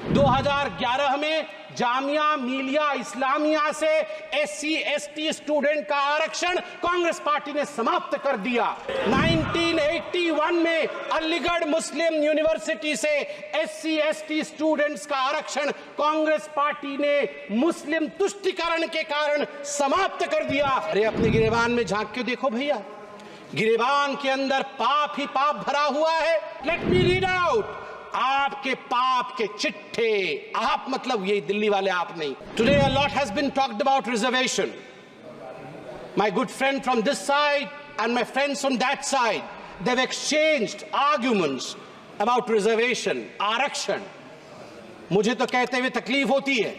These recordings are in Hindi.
2011 में जामिया मिलिया इस्लामिया से SC ST स्टूडेंट का आरक्षण कांग्रेस पार्टी ने समाप्त कर दिया। 1981 में अलीगढ़ मुस्लिम यूनिवर्सिटी से SC ST स्टूडेंट्स का आरक्षण कांग्रेस पार्टी ने मुस्लिम तुष्टीकरण के कारण समाप्त कर दिया। अरे अपने गिरेबान में झांक के देखो भैया, गिरेबान के अंदर पाप ही पाप भरा हुआ है। लेट मी रीड आउट आपके पाप के चिट्ठे। आप मतलब ये दिल्ली वाले आप नहीं। Today a lot has been talked about reservation. My good friend from this side and my friends on that side, they've exchanged arguments about reservation, आरक्षण। मुझे तो कहते हुए तकलीफ होती है,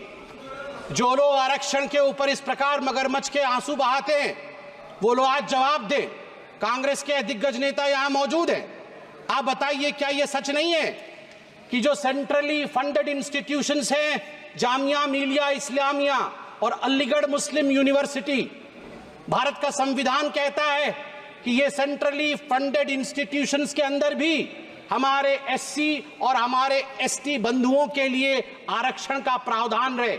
जो लोग आरक्षण के ऊपर इस प्रकार मगरमच्छ के आंसू बहाते हैं, वो लोग आज जवाब दें। कांग्रेस के दिग्गज नेता यहां मौजूद हैं, आप बताइए क्या यह सच नहीं है कि जो सेंट्रली फंडेड इंस्टीट्यूशंस हैं, जामिया मिलिया इस्लामिया और अलीगढ़ मुस्लिम यूनिवर्सिटी, भारत का संविधान कहता है कि ये सेंट्रली फंडेड इंस्टीट्यूशंस के अंदर भी हमारे SC और हमारे ST बंधुओं के लिए आरक्षण का प्रावधान रहे।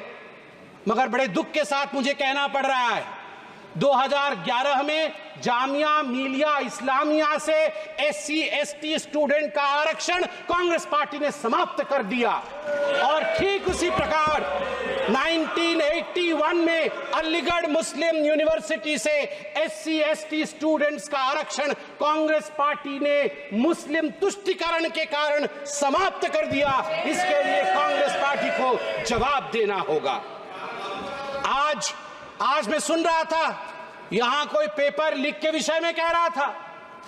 मगर बड़े दुख के साथ मुझे कहना पड़ रहा है, 2011 में जामिया मिलिया इस्लामिया से SC ST स्टूडेंट का आरक्षण कांग्रेस पार्टी ने समाप्त कर दिया। और ठीक उसी प्रकार 1981 में अलीगढ़ मुस्लिम यूनिवर्सिटी से SC ST स्टूडेंट्स का आरक्षण कांग्रेस पार्टी ने मुस्लिम तुष्टीकरण के कारण समाप्त कर दिया। इसके लिए कांग्रेस पार्टी को जवाब देना होगा। आज मैं सुन रहा था, यहां कोई पेपर लीक के विषय में कह रहा था।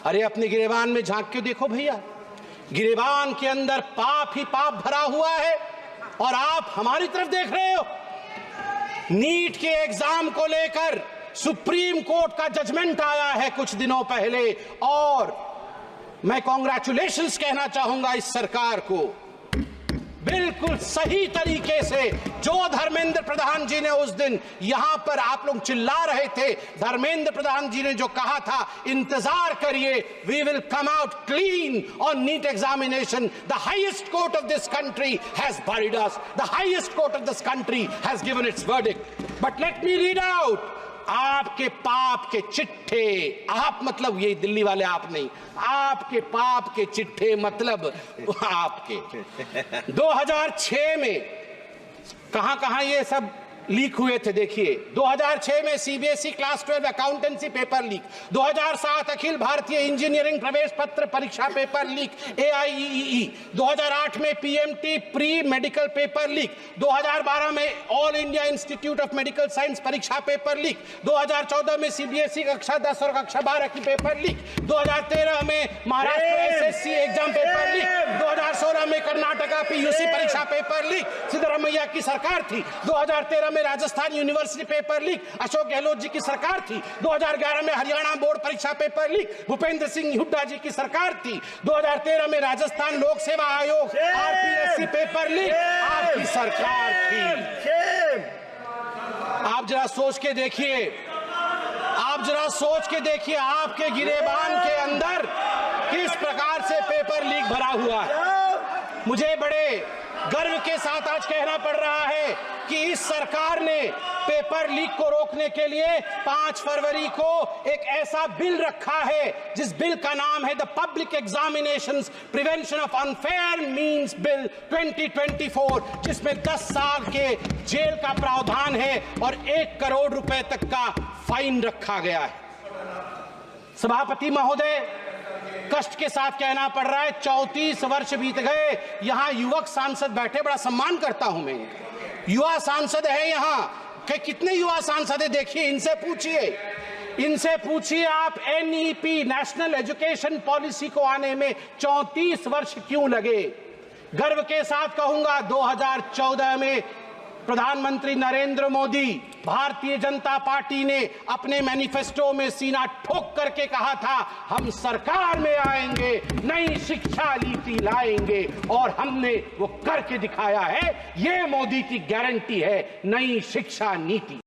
अरे अपने गिरेबान में झांक के देखो भैया, गिरेबान के अंदर पाप ही पाप भरा हुआ है और आप हमारी तरफ देख रहे हो। नीट के एग्जाम को लेकर सुप्रीम कोर्ट का जजमेंट आया है कुछ दिनों पहले, और मैं कांग्रेचुलेशंस कहना चाहूंगा इस सरकार को। बिल्कुल सही तरीके से जो धर्मेंद्र प्रधान जी ने उस दिन यहां पर, आप लोग चिल्ला रहे थे, धर्मेंद्र प्रधान जी ने जो कहा था, इंतजार करिए, we will come out clean on NEET examination. The highest court of this country has buried us, the highest court of this country has given its verdict. But let me read out आपके पाप के चिट्ठे। आप मतलब ये दिल्ली वाले आप नहीं, आपके पाप के चिट्ठे मतलब आपके। 2006 में कहां ये सब लीक हुए थे, देखिए। 2006 में CBSE class 12 accountancy paper leak, 2007 Akhil Bharatiya engineering प्रवेश पत्र परीक्षा पेपर लीक AIEEE, 2008 में PMT pre medical paper leak, 2012 में all India institute of medical science परीक्षा पेपर लीक, 2014 में CBSE कक्षा 10 और कक्षा 12 की पेपर लीक, 2013 में Maharashtra SSC exam paper leak, 2016 में कर्नाटका PUC परीक्षा पेपर लीक, सिद्धरामैया की सरकार थी। 2013 में Rajasthan university paper leak, Ashok Gehlot ji की सरकार थी। 2011 में हरियाणा बोर्ड परीक्षा पेपर लीक, भूपेंद्र सिंह हुड्डा जी की सरकार थी। 2013 में राजस्थान लोक सेवा आयोग RPSC पेपर लीक, आपकी सरकार थी। आप जरा सोच के देखिए, आपके गिरेबान के अंदर किस प्रकार से पेपर लीक भरा हुआ है। मुझे बड़े गर्व के साथ आज कहना पड़ रहा है कि इस सरकार ने पेपर लीक को रोकने के लिए 5 फरवरी को एक ऐसा बिल रखा है, जिस बिल का नाम है the public examinations prevention of unfair means bill 2024, जिसमें 10 साल के जेल का प्रावधान है और 1 करोड़ रुपए तक का फाइन रखा गया है। सभापति महोदय, कष्ट के साथ कहना पड़ रहा है, 34 वर्ष बीत गए, यहां युवक सांसद बैठे, बड़ा सम्मान करता हूं मैं। युवा सांसद है यहां, कितने युवा सांसद है देखिए, इनसे पूछिए आप NEP नेशनल एजुकेशन पॉलिसी को आने में 34 वर्ष क्यों लगे। गर्व के साथ कहूंगा, 2014 में प्रधानमंत्री नरेंद्र मोदी, भारतीय जनता पार्टी ने अपने मैनिफेस्टो में सीना ठोक करके कहा था, हम सरकार में आएंगे, नई शिक्षा नीति लाएंगे, और हमने वो करके दिखाया है। ये मोदी की गारंटी है, नई शिक्षा नीति।